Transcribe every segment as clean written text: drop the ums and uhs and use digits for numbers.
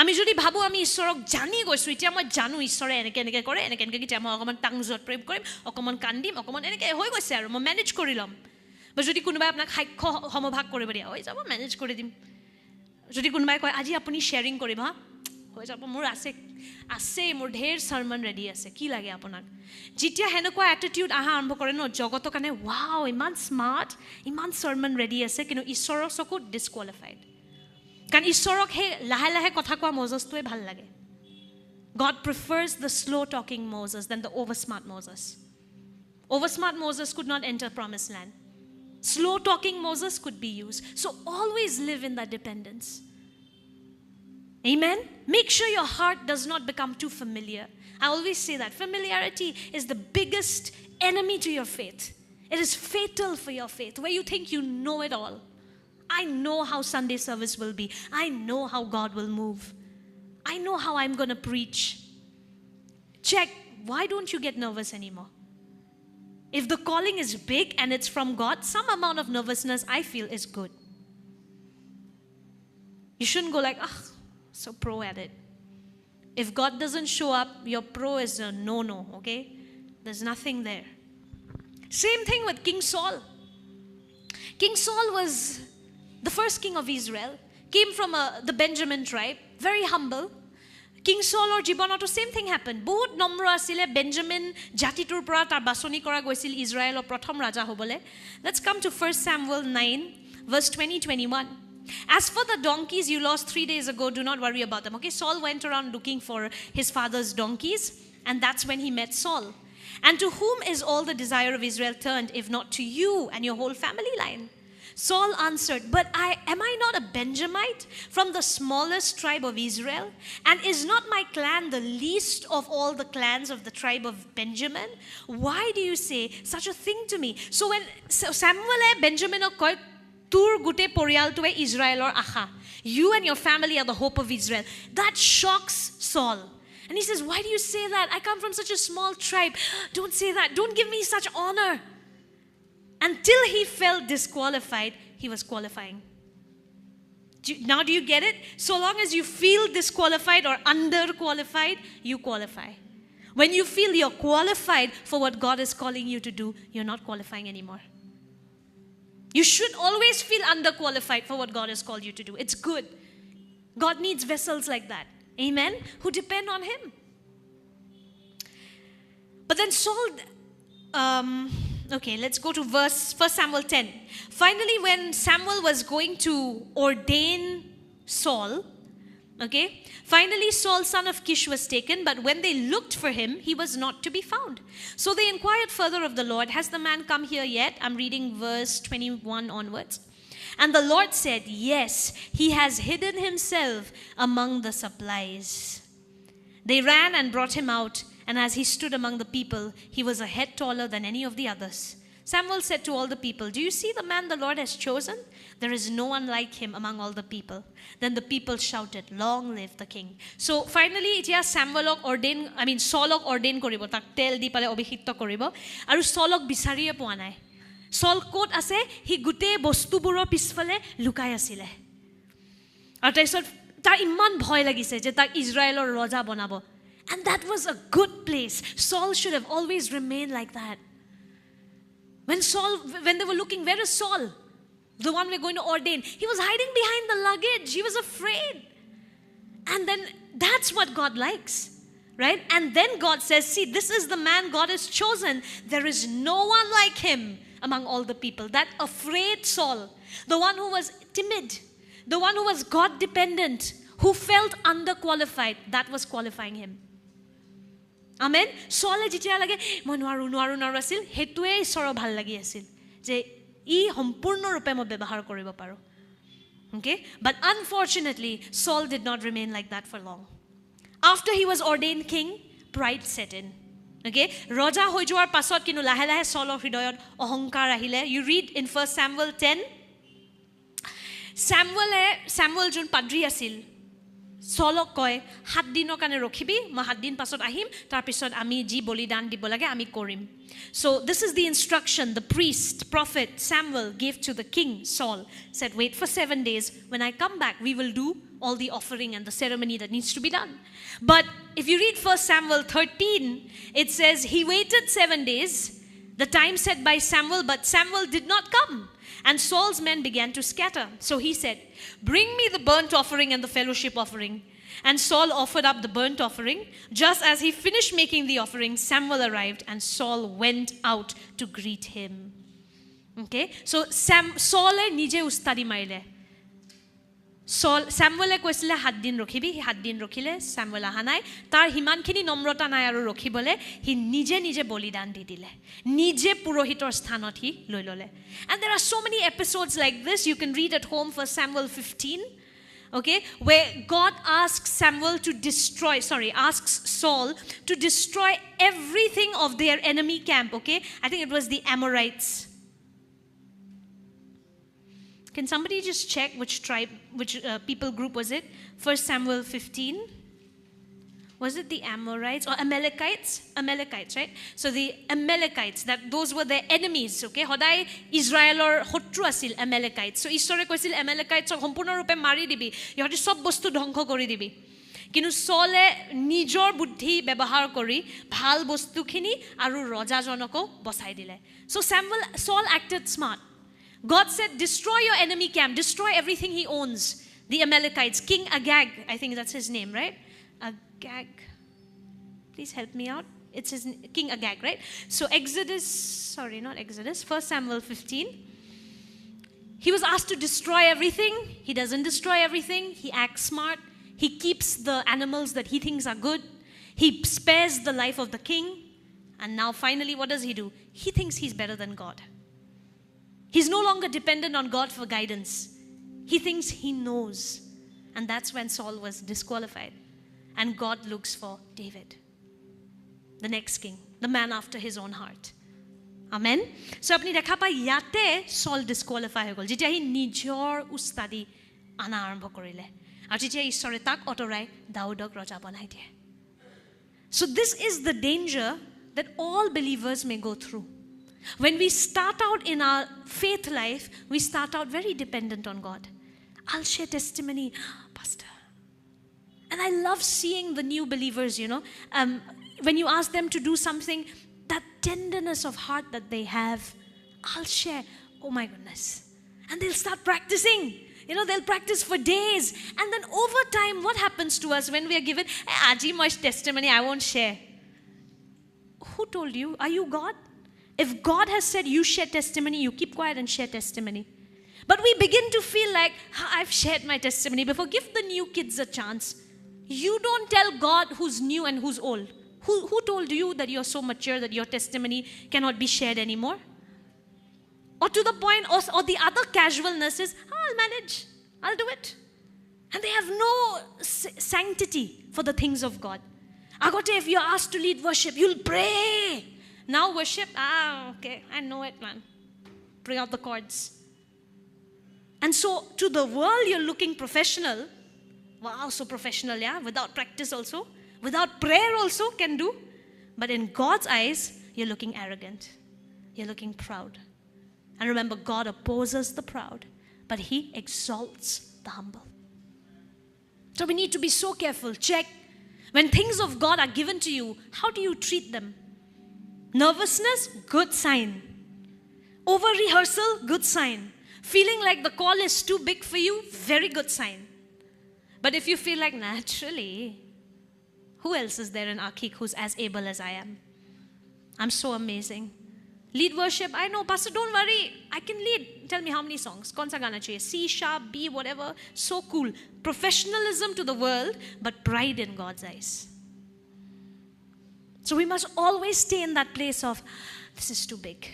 আমি যদি ভাবো আমি ঈশ্বৰক জানি গৈছো এতিয়া মই জানো ঈশ্বৰে এনেকে এনেকে কৰে এনেকে এনেকে কিটা মই অকমান টাংজত প্ৰেম কৰিম অকমান কান্দিম অকমান এনেকে হৈ গৈছে আৰু মই মেনেজ কৰি লম বা যদি কোনোবাই আপোনাক সাক্ষ্য সমভাগ কৰিব দিয়া হৈ যাব মেনেজ কৰি দিম যদি কোনোবাই কয় আজি আপুনি শেয়াৰিং কৰিব হা হৈ যাব মোৰ আছে মোৰ ঢেৰ সাৰমন ৰেডি আছে কি লাগে আপোনাক যেতিয়া হেনকুৱা এটিটিউড আহা আৰম্ভ কৰে ন জগতৰ কাৰণে ওয়াও ইমান স্মাৰ্ট ইমান সাৰমন ৰেডি আছে কিন্তু ঈশ্বৰৰ চকুত ডিসকোৱালিফাইড কাৰণ ঈশ্বৰক হে লাহে লাহে কথা কোৱা মোজেছটোৱে ভাল লাগে God prefers the slow talking Moses than the over smart Moses. Over smart Moses could not enter promised land. Slow talking Moses could be used. So always live in that dependence. Amen. Make sure your heart does not become too familiar. I always say that familiarity is the biggest enemy to your faith. It is fatal for your faith where you think you know it all. I know how Sunday service will be. I know how God will move. I know how I'm going to preach. Check. Why don't you get nervous anymore? If the calling is big and it's from God, some amount of nervousness I feel is good. You shouldn't go like, so pro at it. If God doesn't show up, your pro is a no, okay? There's nothing there. Same thing with King Saul. King Saul was the first king of Israel, came from the Benjamin tribe, very humble. King Saul or Jibonato, same thing happened. Bahut nomra asile Benjamin jatitur pora tar basoni kora goisil Israel or prothom raja hobole. Let's come to 1 Samuel 9 verse 20-21. As for the donkeys you lost 3 days ago, do not worry about them. Okay, Saul went around looking for his father's donkeys, and that's when he met Saul. And to whom is all the desire of Israel turned, if not to you and your whole family line? Saul answered, but am I not a Benjamite from the smallest tribe of Israel? And is not my clan the least of all the clans of the tribe of Benjamin? Why do you say such a thing to me? So when Samuel Benjamin koi tur gute porialtoe Israel or acha, you and your family are the hope of Israel. That shocks Saul. And he says, why do you say that? I come from such a small tribe. Don't say that. Don't give me such honor. Until he felt disqualified, he was qualifying. Now do you get it? So long as you feel disqualified or underqualified, you qualify. When you feel you're qualified for what God is calling you to do, you're not qualifying anymore. You should always feel underqualified for what God has called you to do. It's good. God needs vessels like that. Amen? Who depend on him. But then Saul... Okay, let's go to 1 Samuel 10. Finally, when Samuel was going to ordain Saul, okay, finally Saul, son of Kish, was taken, but when they looked for him, he was not to be found. So they inquired further of the Lord, has the man come here yet? I'm reading verse 21 onwards. And the Lord said, yes, he has hidden himself among the supplies. They ran and brought him out. And as he stood among the people, he was a head taller than any of the others. Samuel said to all the people, do you see the man the Lord has chosen? There is no one like him among all the people. Then the people shouted, long live the king. So finally, Saulok ordain koribo, tak tel di pale obihitto koribo. Aru Saulok bisariye poa nai. Saul kot ase, hi gute bostuburo pisfale lukai asile. Aru taisot tar imman bhoy lagise je tak Israelor roja bonabo. And that was a good place. Saul should have always remained like that. When they were looking, where is Saul? The one we're going to ordain. He was hiding behind the luggage. He was afraid. And then that's what God likes. Right? And then God says, see, this is the man God has chosen. There is no one like him among all the people. That afraid Saul, the one who was timid, the one who was God dependent, who felt underqualified, that was qualifying him. Amen. Saul jitya lage moi noaru asil hetue isoro bhal lagi asil je I sampurno rupe mo byabahar koribo paro. Okay? But unfortunately, Saul did not remain like that for long. After he was ordained king, pride set in. Okay? Raja hoi joar pasot kinu lahe lahe Saulor hridoyot ohonkar ahile. You read in 1 Samuel 10. Samuel jun padri asil. Saulok koi 7 dinor kane rokhibi ma 7 din pasot ahim tar pisot ami ji bolidan dibo lage ami korim. So this is the instruction the priest prophet Samuel gave to the king Saul. Said, wait for 7 days. When I come back, we will do all the offering and the ceremony that needs to be done. But if you read 1 Samuel 13, it says he waited 7 days, the time set by Samuel, but Samuel did not come. And Saul's men began to scatter. So he said, bring me the burnt offering and the fellowship offering. And Saul offered up the burnt offering. Just as he finished making the offering, Samuel arrived and Saul went out to greet him. Okay? So Saul nije ustadi marile. Samuel কৈছিলে 7 দিন ৰখিবি 7 দিন ৰখিলে Samuel আহা নাই তাৰ হিমানখিনি নম্ৰতা নাই আৰু ৰখিবলে হি নিজে নিজে বলিদান দি দিলে নিজে পুৰোহিতৰ স্থানত হি লৈ ললে. And there are so many episodes like this. You can read at home for Samuel 15, okay, where God asks Saul to destroy everything of their enemy camp. Okay, I think it was the Amorites. Can somebody just check which tribe, which people group was it? 1 Samuel 15. Was it the Amorites or Amalekites? Amalekites, right? So the Amalekites, those were their enemies, okay? Hodai Israelor hotru asil Amalekites. So Ishore koisil Amalekites সম্পূৰ্ণ ৰূপে মাৰি দিবি ইহঁতে সব বস্তু ধ্বংস কৰি দিবি কিন্তু সলে নিজৰ বুদ্ধি ব্যৱহাৰ কৰি ভাল বস্তুখিনি আৰু ৰজাজনক বচাই দিলে. So Saul acted smart. God said, destroy your enemy camp, destroy everything he owns. The Amalekites, King Agag, I think that's his name, right? Agag. Please help me out. It's his King Agag, right? So 1 Samuel 15. He was asked to destroy everything. He doesn't destroy everything. He acts smart. He keeps the animals that he thinks are good. He spares the life of the king. And now finally, what does he do? He thinks he's better than God. He's no longer dependent on God for guidance. He thinks he knows. And that's when Saul was disqualified. And God looks for David, the next king, the man after his own heart. Amen. So apni dekha pa yate Saul disqualify hogol. Jetia hi nijor ustadi ana arambho korile. Aru jetia ishore tak otorai Daudok raja banai diye. So this is the danger that all believers may go through. When we start out in our faith life, we start out very dependent on God. I'll share testimony, Pastor. And I love seeing the new believers, when you ask them to do something, that tenderness of heart that they have, I'll share. Oh my goodness. And they'll start practicing. They'll practice for days. And then over time, what happens to us when we are given, Aji much testimony, I won't share. Who told you? Are you God? If God has said you share testimony, you keep quiet and share testimony. But we begin to feel like, I've shared my testimony before. Give the new kids a chance. You don't tell God who's new and who's old. Who told you that you're so mature that your testimony cannot be shared anymore? Or to the point, or the other casualness is, I'll manage. I'll do it. And they have no sanctity for the things of God. Agote, if you're asked to lead worship, you'll pray. Now worship, okay, I know it, man. Bring out the chords. And so to the world, you're looking professional. Wow, so professional, yeah? Without practice also. Without prayer also can do. But in God's eyes, you're looking arrogant. You're looking proud. And remember, God opposes the proud, but he exalts the humble. So we need to be so careful. Check. When things of God are given to you, how do you treat them? Nervousness, good sign. Over-rehearsal, good sign. Feeling like the call is too big for you, very good sign. But if you feel like, naturally, who else is there in Akik who's as able as I am? I'm so amazing. Lead worship, I know, Pastor, don't worry. I can lead. Tell me how many songs. Kaun sa gana chahiye? C sharp, B, whatever. So cool. Professionalism to the world, but pride in God's eyes. So we must always stay in that place of, this is too big.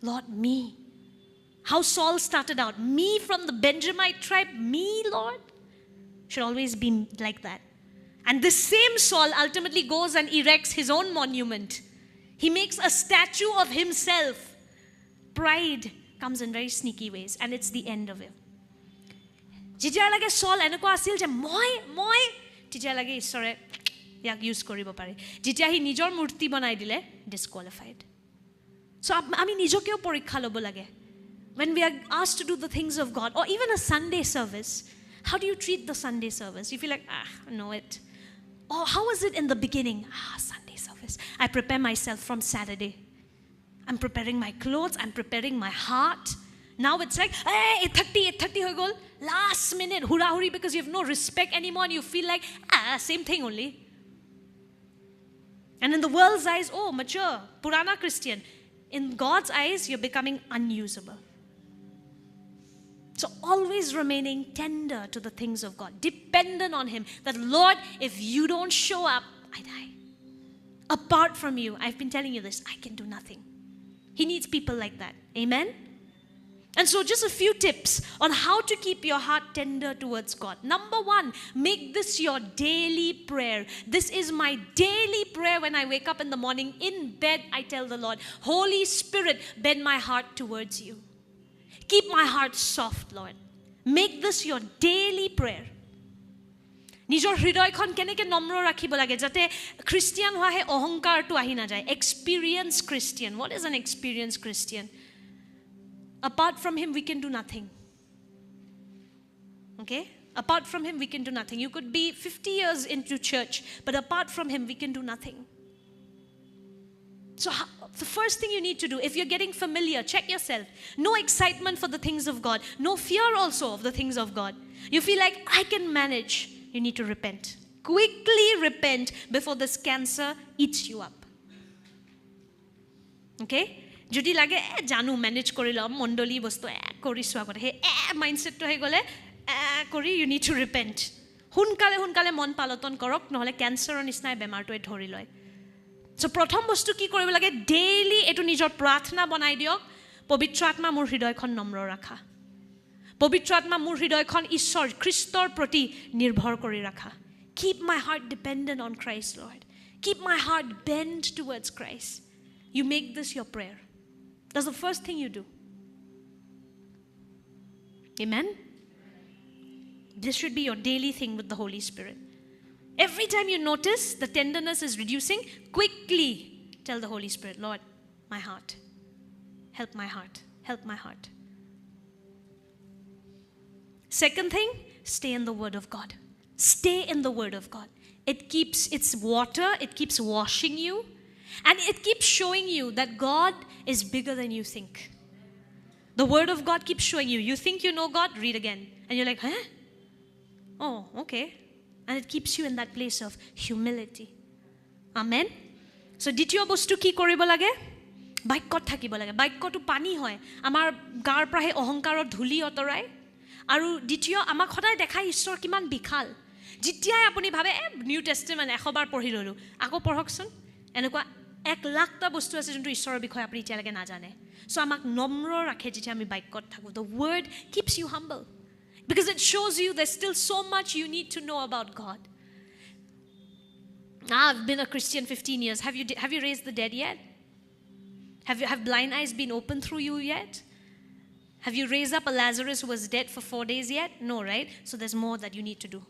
Lord, me. How Saul started out. Me from the Benjamite tribe. Me, Lord. Should always be like that. And this same Saul ultimately goes and erects his own monument. He makes a statue of himself. Pride comes in very sneaky ways. And it's the end of it. যেতিয়া লাগে চল এনেকুৱা আছিল যে মই তেতিয়া লাগে ঈশ্বৰে ইয়াক ইউজ কৰিব পাৰে যেতিয়া সি নিজৰ মূৰ্তি বনাই দিলে ডিছকুৱালিফাইড সো আমি নিজকেও পৰীক্ষা ল'ব লাগে when we are asked to do the things of God or even a Sunday service how do you treat the Sunday service you feel like know it or how was it in the beginning Sunday service I prepare myself from Saturday I'm preparing my clothes I'm preparing my heart now it's like 8:30 hoy gol last minute hura huri because you have no respect anymore and you feel like same thing only and in the world's eyes mature purana Christian in God's eyes you're becoming unusable so always remaining tender to the things of God dependent on him that Lord if you don't show up I die apart from you I've been telling you this I can do nothing he needs people like that amen and so just a few tips on how to keep your heart tender towards God. Number 1, make this your daily prayer. This is my daily prayer when I wake up in the morning. In bed, I tell the Lord, Holy Spirit, bend my heart towards you. Keep my heart soft, Lord. Make this your daily prayer. নিজৰ হৃদয়খন কেনেকৈ নম্ৰ ৰাখিব লাগে যাতে Christian হোৱা হে অহংকাৰটো আহি নাযায় experience Christian what is an experienced Christian apart from him we can do nothing okay apart from him we can do nothing you could be 50 years into church but apart from him we can do nothing so the first thing you need to do if you're getting familiar check yourself no excitement for the things of God no fear also of the things of God you feel like I can manage you need to repent quickly repent before this cancer eats you up okay যদি লাগে জানো manage কৰি লম মণ্ডলী বস্তু কৰিছো আগতে হে মাইন্ডসেটটো হৈ গলে কৰি you need to repent হুনকালে মন পালটন কৰক নহলে ক্যান্সাৰৰ নিচিনা বেমাৰটোৱে ধৰি লয় সো প্ৰথম বস্তু কি কৰিব লাগে ডেইলি এটো নিজৰ প্ৰাৰ্থনা বনাই দিয়ক পবিত্ৰ আত্মা মোৰ হৃদয়খন নম্ৰ ৰাখা পবিত্ৰ আত্মা মোৰ হৃদয়খন ঈশ্বৰ খ্ৰীষ্টৰ প্ৰতি নিৰ্ভৰ কৰি ৰাখা keep my heart dependent on Christ Lord keep my heart bent towards Christ you make this your prayer that's the first thing you do amen this should be your daily thing with the Holy Spirit every time you notice the tenderness is reducing quickly tell the Holy Spirit Lord my heart help my heart second thing stay in the word of God stay in the word of God it's water it keeps washing you and it keeps showing you that God is bigger than you think the word of God keeps showing you think you know God read again and you're like oh okay and it keeps you in that place of humility amen so দ্বিতীয় বস্তু কি কৰিব লাগে বাক্যত থাকিব লাগে বাক্যটো পানী হয় আমাৰ গাৰ পৰা অহংকাৰৰ ধুলি অতৰাই আৰু দ্বিতীয় আমাক সদায় দেখাই ঈশ্বৰ কিমান বিশাল যেতিয়া আপুনি ভাবে নিউ টেষ্টামেণ্ট 100 বাৰ পঢ়ি ললো আকৌ পঢ়কচোন এনেকুৱা 1,00,000টা বস্তু আছে যোনটো ঈশ্বৰৰ বিষয়ে আপুনি এতিয়ালৈকে নাজানে সো আমাক নম্ৰ ৰাখে যেতিয়া আমি বাক্যত থাকো the word keeps you humble because it shows you there's still so much you need to know about God I've been a Christian 15 years have you raised the dead yet have blind eyes been opened through you yet have you raised up a Lazarus who was dead for 4 days yet no right so there's more that you need to do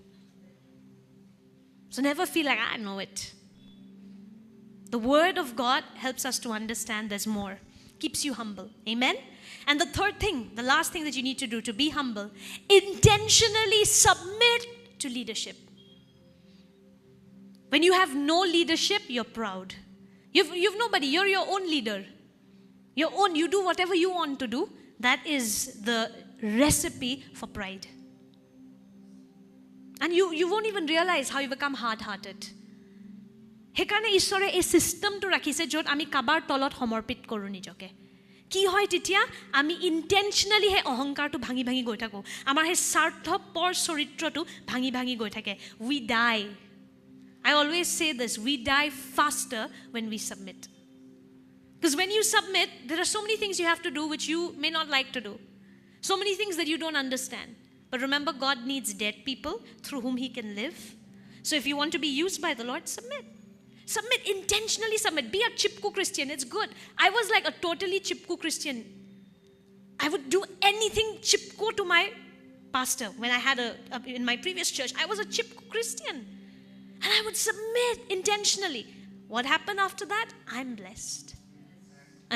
so never feel like I know it the word of God helps us to understand there's more keeps you humble amen and the third thing the last thing that you need to do to be humble intentionally submit to leadership when you have no leadership you're proud you've nobody you're your own leader you do whatever you want to do that is the recipe for pride and you won't even realize how you become hard-hearted হেকানে ঈশ্বৰে এই সিস্টেমটো ৰাখিছে যত আমি কাবাৰ তলত সমৰ্পিত কৰো নিজকে কি হয় তেতিয়া আমি ইন্টেনশনালি হে অহংকাৰটো ভাঙি ভাঙি গৈ থাকো আমাৰ হে স্বাৰ্থপৰ চৰিত্ৰটো ভাঙি ভাঙি গৈ থাকে we die I always say this we die faster when we submit because when you submit there are so many things you have to do which you may not like to do so many things that you don't understand but remember God needs dead people through whom he can live so if you want to be used by the Lord submit intentionally submit be a chipku Christian it's good I was like a totally chipku Christian I would do anything chipku to my pastor, when I had in my previous church, I was a chip Christian. And I would submit intentionally. What happened after that? I'm blessed.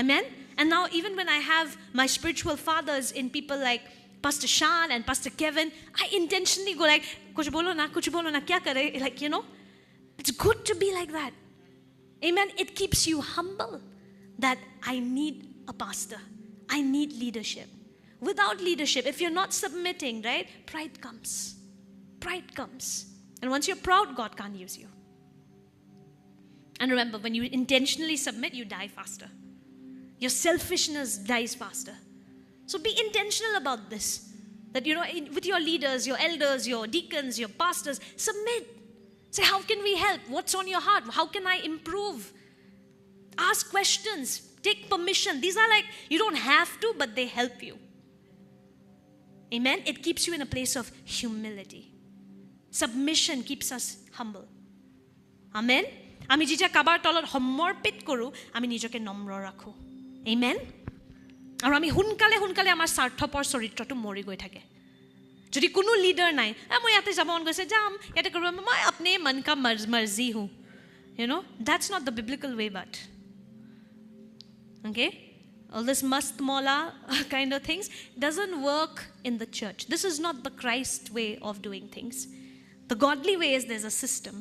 Amen? And now even when I have my spiritual fathers in people like Pastor Shan and Pastor Kevin, I intentionally go like, kuch bolo na, kya kare? Like, you know, it's good to be like that. Amen? It keeps you humble that I need a pastor. I need leadership. Without leadership, if you're not submitting, right, pride comes. Pride comes. And once you're proud, God can't use you. And remember, when you intentionally submit, you die faster. Your selfishness dies faster. So be intentional about this. That, you know, with your leaders, your elders, your deacons, your pastors, submit. Say, how can we help? What's on your heart? How can I improve? Ask questions. Take permission. These are like, you don't have to, but they help you. Amen? It keeps you in a place of humility. Submission keeps us humble. Amen? আমি যেতিয়া কাবাৰ তলত সমৰ্পিত কৰোঁ, আমি নিজকে নম্ৰ ৰাখোঁ। Amen? আৰু আমি সোনকালে আমাৰ স্বাৰ্থপৰ চৰিত্ৰটো মৰি গৈ থাকে। যদি কোনো লিডাৰ নাই, মই ইয়াতে যাব মন গৈছে, যাম, ইয়াতে কৰিব, মই अपने मन का मर्जी हूँ। You know, that's not the biblical way, but. Okay? All this mast mola kind of things doesn't work in the church. This is not the Christ way of doing things. The godly way is there's a system.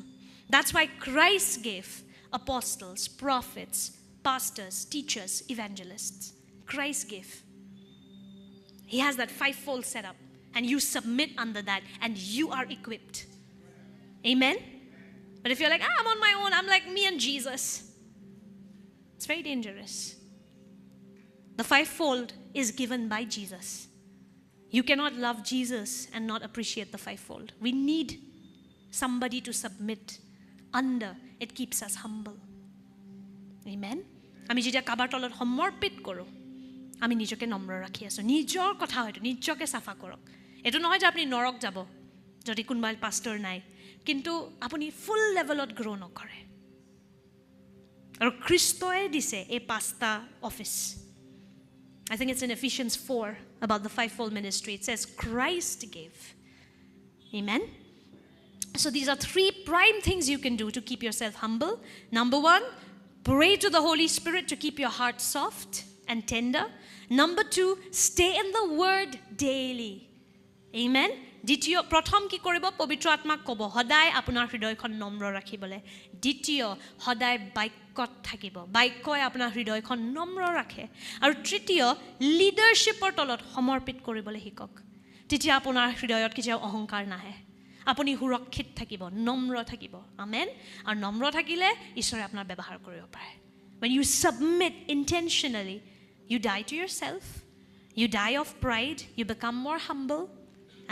That's why Christ gave apostles, prophets, pastors, teachers, evangelists. Christ gave. He has that fivefold setup, and you submit under that, and you are equipped. Amen? But if you're like, I'm on my own, I'm like me and Jesus, it's very dangerous. The fivefold is given by Jesus. You cannot love Jesus and not appreciate the fivefold. We need somebody to submit under. It keeps us humble. Amen? আমি যেতিয়া কাবাৰ তলত সমৰ্পিত কৰোঁ, আমি নিজকে নম্ৰ ৰাখি আছোঁ। নিজৰ কথা হয়তো নিজকে চাফা কৰক। এইটো নহয় যে আপুনি নৰক যাব যদি কোনোবা পাষ্টৰ নাই, কিন্তু আপুনি ফুল লেভেলত গ্ৰ' নকৰে। আৰু খ্ৰীষ্টই দিছে এই 5টা office. I think it's in Ephesians 4 about the fivefold ministry. It says Christ gave. Amen? So these are 3 prime things you can do to keep yourself humble. Number 1, pray to the Holy Spirit to keep your heart soft and tender. Number 2, stay in the word daily. Amen? দ্বিতীয় প্ৰথম কি কৰিব? পবিত্ৰ আত্মাক ক'ব, সদায় আপোনাৰ হৃদয়খন নম্ৰ ৰাখিবলৈ। দ্বিতীয়, সদায় বাক্যত থাকিব। বাক্যই আপোনাৰ হৃদয়খন নম্ৰ ৰাখে। আৰু তৃতীয়, লিডাৰশ্বিপৰ তলত সমৰ্পিত কৰিবলৈ শিকক। তেতিয়া আপোনাৰ হৃদয়ত কেতিয়াও অহংকাৰ নাহে। আপুনি সুৰক্ষিত থাকিব, নম্ৰ থাকিব। আমেন? আৰু নম্ৰ থাকিলে ঈশ্বৰে আপোনাৰ ব্যৱহাৰ কৰিব পাৰে। When you submit intentionally, you die to yourself, you die of pride, you become more humble,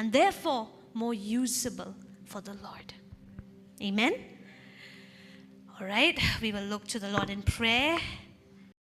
and therefore more usable for the Lord. Amen? All right, we will look to the Lord in prayer.